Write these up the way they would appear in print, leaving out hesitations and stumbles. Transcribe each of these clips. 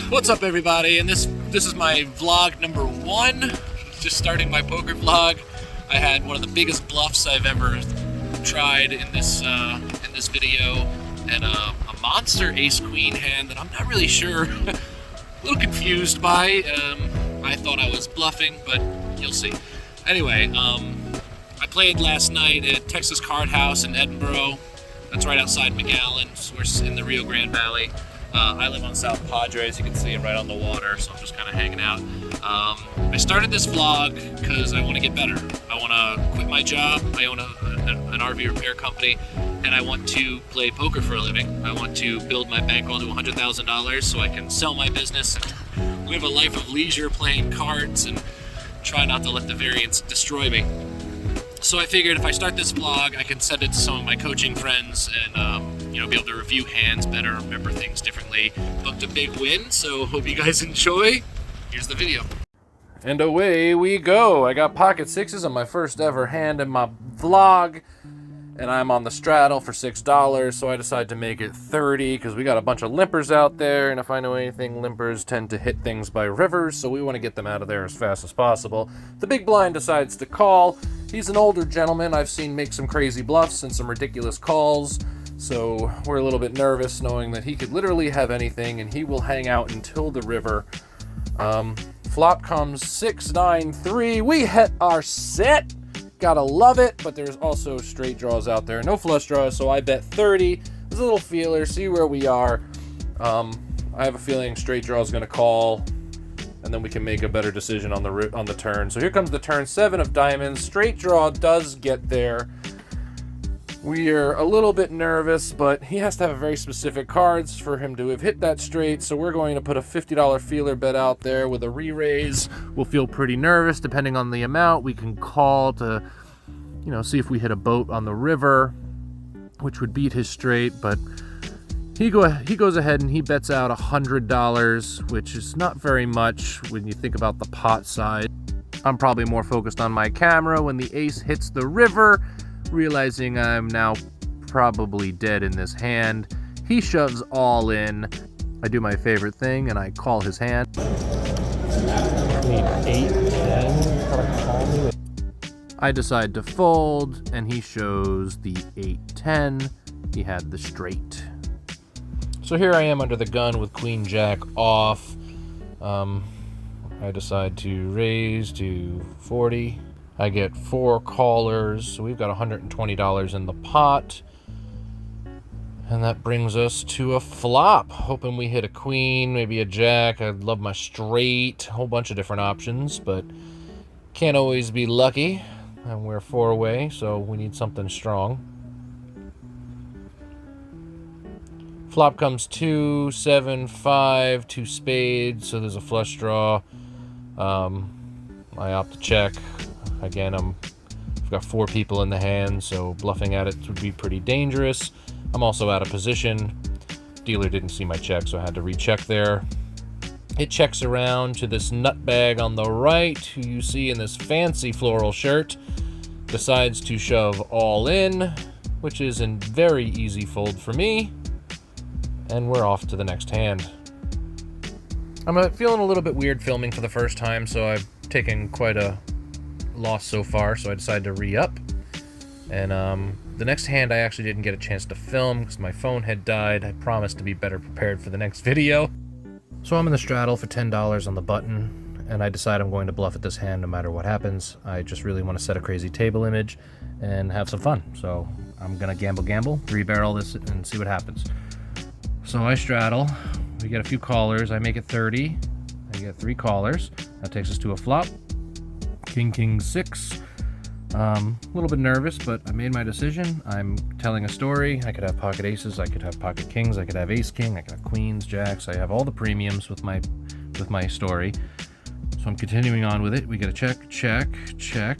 What's up, everybody? And this is my vlog number 1. Just starting my poker vlog. I had one of the biggest bluffs I've ever tried in this video, and a monster ace queen hand that I'm not really sure. A little confused by. I thought I was bluffing, but you'll see. Anyway, I played last night at Texas Card House in Edinburgh. That's right outside McAllen. We're in the Rio Grande Valley. I live on South Padre, as you can see. I'm right on the water, so I'm just kind of hanging out. I started this vlog because I want to get better. I want to quit my job. I own an RV repair company, and I want to play poker for a living. I want to build my bankroll to $100,000 so I can sell my business and live a life of leisure playing cards and try not to let the variance destroy me. So I figured if I start this vlog, I can send it to some of my coaching friends and be able to review hands better, remember things differently. Booked a big win, so hope you guys enjoy. Here's the video. And away we go. I got pocket sixes on my first ever hand in my vlog, and I'm on the straddle for $6, so I decided to make it 30 because we got a bunch of limpers out there, and if I know anything, limpers tend to hit things by rivers, so we want to get them out of there as fast as possible. The big blind decides to call. He's an older gentleman I've seen make some crazy bluffs and some ridiculous calls, so we're a little bit nervous knowing that he could literally have anything and he will hang out until the river. Flop comes 6-9-3. We hit our set. Gotta love it, but there's also straight draws out there. No flush draws, so I bet 30. There's a little feeler, see where we are. I have a feeling straight draw is gonna call, and then we can make a better decision on the turn. So here comes the turn, 7 of diamonds. Straight draw does get there. We are a little bit nervous, but he has to have very specific cards for him to have hit that straight, so we're going to put a $50 feeler bet out there with a re-raise. We'll feel pretty nervous depending on the amount. We can call to, see if we hit a boat on the river, which would beat his straight, but he goes ahead and he bets out $100, which is not very much when you think about the pot size. I'm probably more focused on my camera when the ace hits the river, realizing I'm now probably dead in this hand. He shoves all in. I do my favorite thing and I call his hand. I decide to fold and he shows the 8-10. He had the straight. So here I am under the gun with Queen Jack off. I decide to raise to 40. I get 4 callers, so we've got $120 in the pot. And that brings us to a flop. Hoping we hit a queen, maybe a jack. I'd love my straight. A whole bunch of different options, but can't always be lucky. And we're 4 away, so we need something strong. Flop comes 2, 7, 5, 2 spades, so there's a flush draw. I opt to check. Again, I've got 4 people in the hand, so bluffing at it would be pretty dangerous. I'm also out of position. Dealer didn't see my check, so I had to recheck there. It checks around to this nutbag on the right, who you see in this fancy floral shirt. Decides to shove all in, which is a very easy fold for me. And we're off to the next hand. I'm feeling a little bit weird filming for the first time, so I've taken quite a loss so far, so I decided to re-up. And the next hand I actually didn't get a chance to film because my phone had died. I promised to be better prepared for the next video. So I'm in the straddle for $10 on the button, and I decide I'm going to bluff at this hand no matter what happens. I just really want to set a crazy table image and have some fun. So I'm gonna gamble, 3-barrel this and see what happens. So I straddle, we get a few callers, I make it 30, I get 3 callers. That takes us to a flop. King, 6. A little bit nervous, but I made my decision. I'm telling a story. I could have pocket aces, I could have pocket kings, I could have ace king, I could have queens, jacks. I have all the premiums with my story. So I'm continuing on with it. We get a check.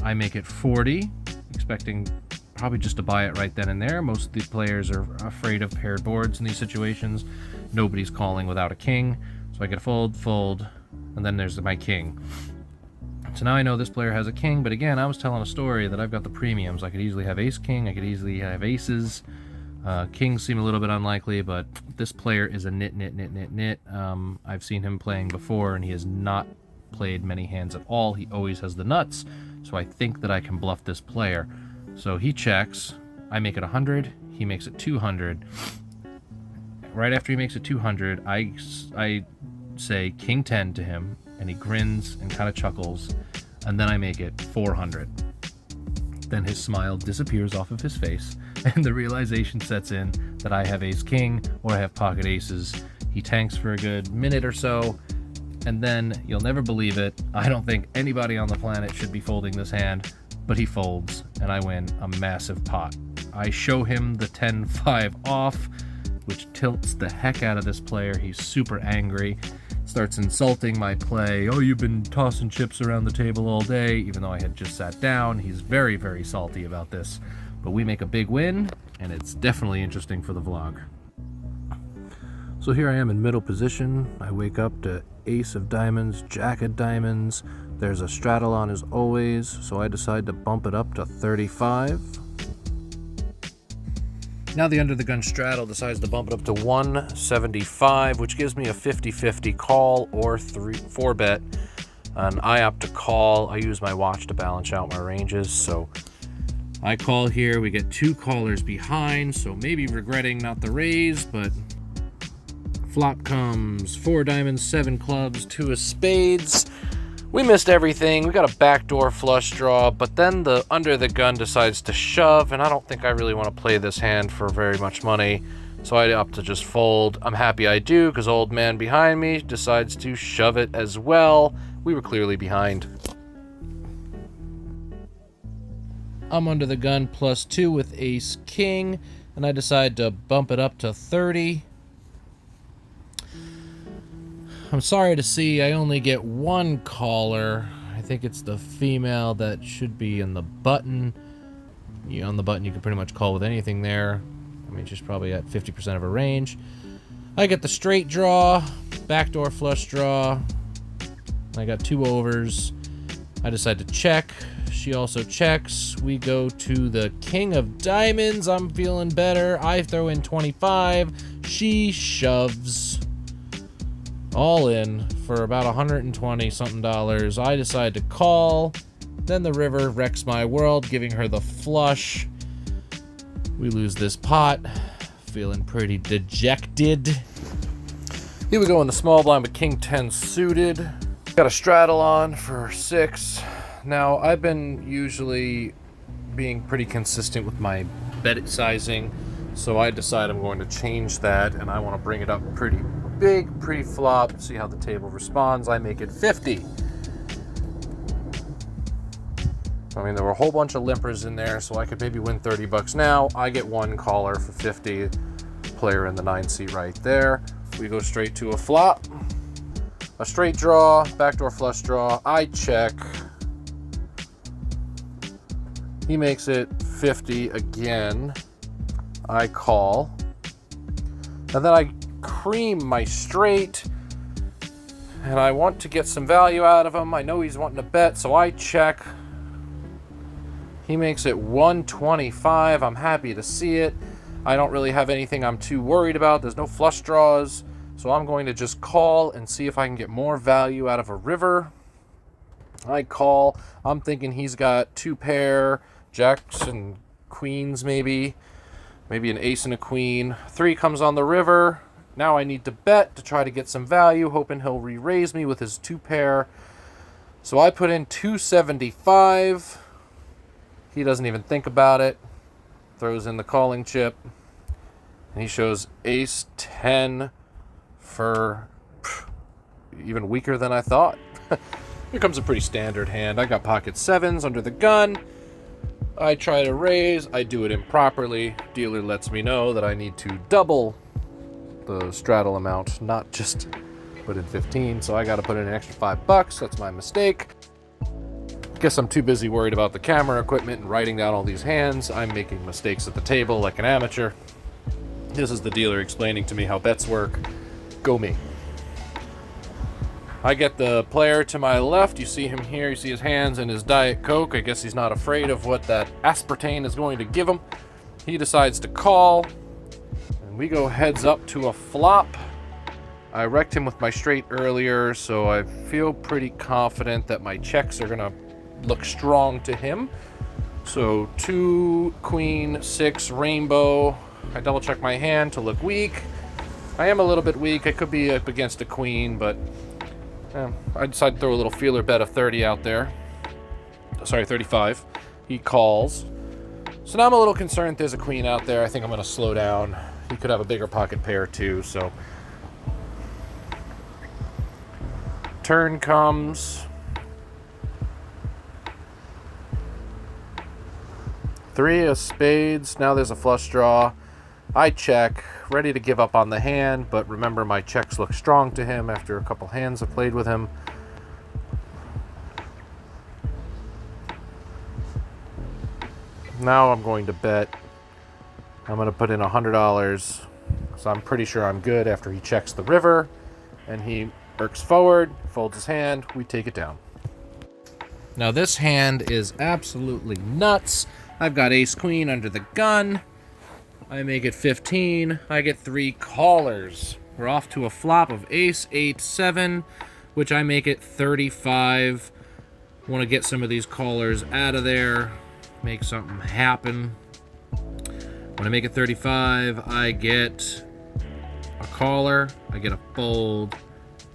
I make it 40, expecting probably just to buy it right then and there. Most of the players are afraid of paired boards in these situations. Nobody's calling without a king. So I get a fold, and then there's my king. So now I know this player has a king, but again, I was telling a story that I've got the premiums. I could easily have ace king, I could easily have aces. Kings seem a little bit unlikely, but this player is a nit. I've seen him playing before, and he has not played many hands at all. He always has the nuts, so I think that I can bluff this player. So he checks. I make it 100. He makes it 200. Right after he makes it 200, I say King 10 to him, and he grins and kind of chuckles, and then I make it 400. Then his smile disappears off of his face, and the realization sets in that I have ace king or I have pocket aces. He tanks for a good minute or so, and then you'll never believe it, I don't think anybody on the planet should be folding this hand, but he folds, and I win a massive pot. I show him the 10-5 off, which tilts the heck out of this player. He's super angry, starts insulting my play. Oh, you've been tossing chips around the table all day, even though I had just sat down. He's very, very salty about this. But we make a big win, and it's definitely interesting for the vlog. So here I am in middle position. I wake up to ace of diamonds, jack of diamonds. There's a straddle on as always, so I decide to bump it up to 35. Now the under the gun straddle decides to bump it up to 175, which gives me a 50-50 call or 4 bet. And I opt to call. I use my watch to balance out my ranges, so I call here. We get 2 callers behind, so maybe regretting not the raise, but flop comes 4 diamonds, 7 clubs, 2 of spades. We missed everything. We got a backdoor flush draw, but then the under the gun decides to shove, and I don't think I really want to play this hand for very much money, so I opt to just fold. I'm happy I do, because old man behind me decides to shove it as well. We were clearly behind. I'm under the gun +2 with ace king, and I decide to bump it up to 30. I'm sorry to see I only get 1 caller. I think it's the female that should be in the button. On the button, you can pretty much call with anything there. I mean, she's probably at 50% of her range. I get the straight draw, backdoor flush draw. I got 2 overs. I decide to check. She also checks. We go to the king of diamonds. I'm feeling better. I throw in 25. She shoves. All in for about $120 something. I decide to call. Then the river wrecks my world, giving her the flush. We lose this pot. Feeling pretty dejected. Here we go in the small blind with king 10 suited. Got a straddle on for 6. Now, I've been usually being pretty consistent with my bet sizing, so I decide I'm going to change that, and I want to bring it up pretty big pre-flop, see how the table responds. I make it 50. I mean, there were a whole bunch of limpers in there, so I could maybe win 30 bucks now. I get 1 caller for 50, player in the 9 seat right there. We go straight to a flop. A straight draw, backdoor flush draw. I check. He makes it 50 again. I call. And then I cream my straight. And I want to get some value out of him. I know he's wanting to bet, so I check. He makes it 125. I'm happy to see it. I don't really have anything I'm too worried about. There's no flush draws. So I'm going to just call and see if I can get more value out of a river. I call. I'm thinking he's got 2 pair, jacks and queens maybe. Maybe an ace and a queen. 3 comes on the river. Now I need to bet to try to get some value, hoping he'll re-raise me with his 2 pair. So I put in 275. He doesn't even think about it. Throws in the calling chip. And he shows ace 10 for even weaker than I thought. Here comes a pretty standard hand. I got pocket 7s under the gun. I try to raise. I do it improperly. Dealer lets me know that I need to double the straddle amount, not just put in 15. So I got to put in an extra $5. That's my mistake. Guess I'm too busy worried about the camera equipment and writing down all these hands. I'm making mistakes at the table like an amateur. This is the dealer explaining to me how bets work. Go me. I get the player to my left. You see him here. You see his hands and his Diet Coke. I guess he's not afraid of what that aspartame is going to give him. He decides to call. And we go heads up to a flop. I wrecked him with my straight earlier, so I feel pretty confident that my checks are gonna look strong to him. So 2, queen, 6, rainbow. I double check my hand to look weak. I am a little bit weak. I could be up against a queen, but I decided to throw a little feeler bet of 30 out there. Sorry, 35. He calls. So now I'm a little concerned there's a queen out there. I think I'm going to slow down. He could have a bigger pocket pair too, so. Turn comes. 3 of spades. Now there's a flush draw. I check, ready to give up on the hand, but remember my checks look strong to him after a couple hands I've played with him. Now I'm going to bet. I'm going to put in $100, so I'm pretty sure I'm good after he checks the river, and he irks forward, folds his hand, we take it down. Now this hand is absolutely nuts. I've got ace queen under the gun. I make it 15. I get 3 callers. We're off to a flop of ace, 8, 7, which I make it 35. Want to get some of these callers out of there, make something happen. When I make it 35, I get a caller, I get a fold,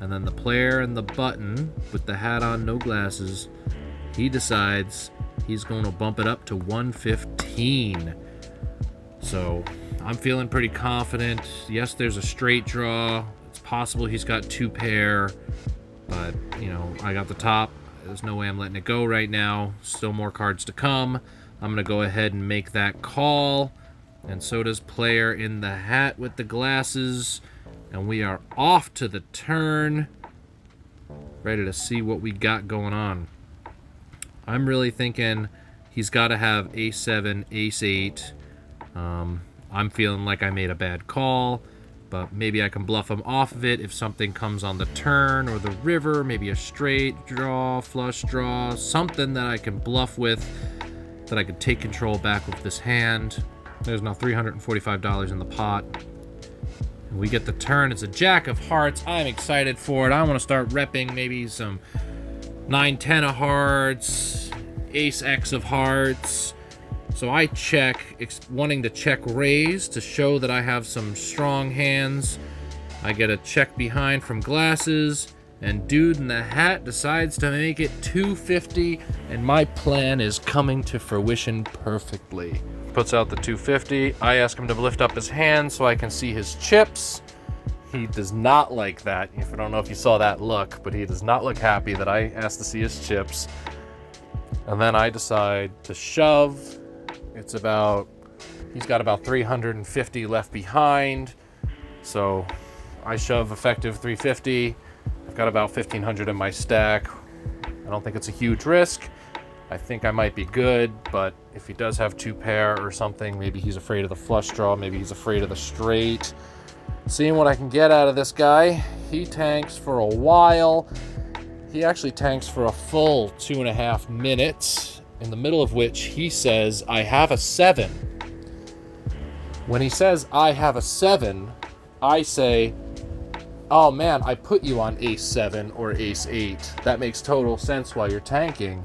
and then the player in the button with the hat on, no glasses, he decides he's going to bump it up to 115. So I'm feeling pretty confident. Yes, there's a straight draw. It's possible he's got 2 pair, but you know, I got the top. There's no way I'm letting it go right now. Still more cards to come. I'm gonna go ahead and make that call, and so does player in the hat with the glasses, and we are off to the turn, ready to see what we got going on. I'm really thinking he's got to have ace 7, ace 8. I'm feeling like I made a bad call, but maybe I can bluff him off of it if something comes on the turn or the river, maybe a straight draw, flush draw, something that I can bluff with, that I could take control back with this hand. There's now $345 in the pot. And we get the turn. It's a jack of hearts. I'm excited for it. I want to start repping maybe some 9, 10 of hearts, ace X of hearts. So I check, wanting to check raise to show that I have some strong hands. I get a check behind from glasses, and dude in the hat decides to make it 250, and my plan is coming to fruition perfectly. Puts out the 250. I ask him to lift up his hand so I can see his chips. He does not like that. I don't know if you saw that look, but he does not look happy that I asked to see his chips. And then I decide to shove. He's got about 350 left behind. So I shove effective 350. I've got about 1,500 in my stack. I don't think it's a huge risk. I think I might be good, but if he does have 2 pair or something, maybe he's afraid of the flush draw, maybe he's afraid of the straight. Seeing what I can get out of this guy. He tanks for a while. He actually tanks for a full 2.5 minutes, in the middle of which he says, I have a 7. When he says, I have a 7, I say, oh man, I put you on ace 7 or ace 8. That makes total sense while you're tanking.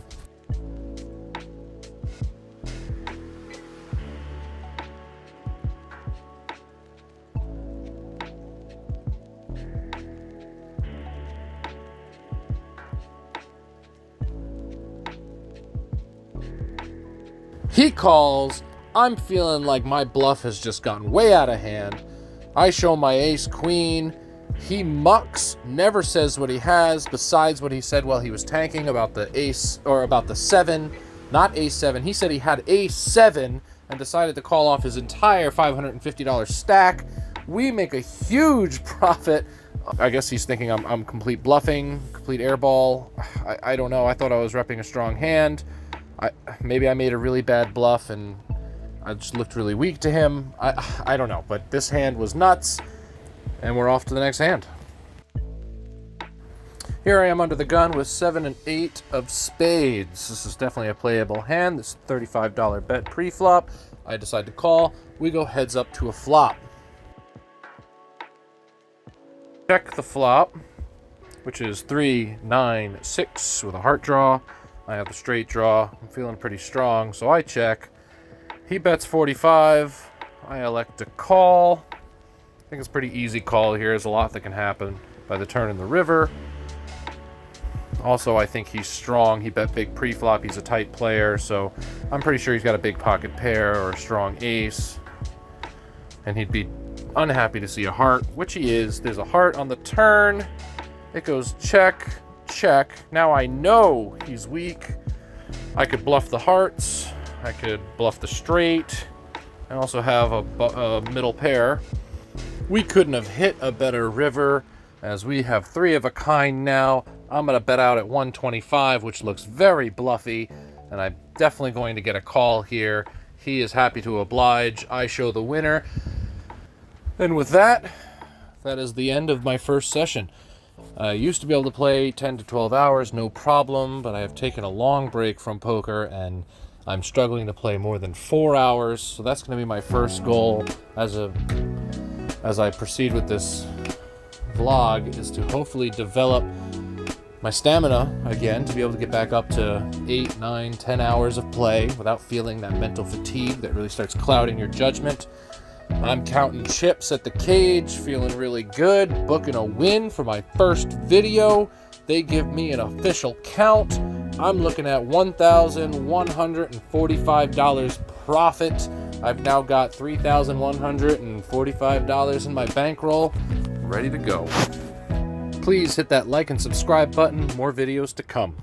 He calls. I'm feeling like my bluff has just gotten way out of hand. I show my ace queen. He mucks, never says what he has besides what he said while he was tanking about the ace, or about the 7, not ace 7. He said he had ace 7 and decided to call off his entire $550 stack. We make a huge profit. I guess he's thinking I'm complete bluffing, complete airball. I don't know. I thought I was repping a strong hand. Maybe I made a really bad bluff and I just looked really weak to him. I don't know, but this hand was nuts, and we're off to the next hand. Here I am under the gun with 7 and 8 of spades. This is definitely a playable hand. This $35 bet pre-flop. I decide to call. We go heads up to a flop. check the flop, which is 3, 9, 6 with a heart draw. I have the straight draw. I'm feeling pretty strong, so I check. He bets 45. I elect to call. I think it's a pretty easy call here. There's a lot that can happen by the turn in the river. Also, I think he's strong. He bet big pre-flop. He's a tight player, so I'm pretty sure he's got a big pocket pair or a strong ace. And he'd be unhappy to see a heart, which he is. There's a heart on the turn. It goes check, check. Now I know he's weak. I could bluff the hearts. I could bluff the straight. I also have a middle pair. We couldn't have hit a better river, as we have 3 of a kind now. I'm going to bet out at 125, which looks very bluffy, and I'm definitely going to get a call here. He is happy to oblige. I show the winner. And with that, that is the end of my first session. I used to be able to play 10 to 12 hours, no problem, but I have taken a long break from poker, and I'm struggling to play more than 4 hours, so that's going to be my first goal as I proceed with this vlog, is to hopefully develop my stamina again, to be able to get back up to 8, 9, 10 hours of play without feeling that mental fatigue that really starts clouding your judgment. I'm counting chips at the cage, feeling really good, booking a win for my first video. They give me an official count. I'm looking at $1,145 profit. I've now got $3,145 in my bankroll, ready to go. Please hit that like and subscribe button. More videos to come.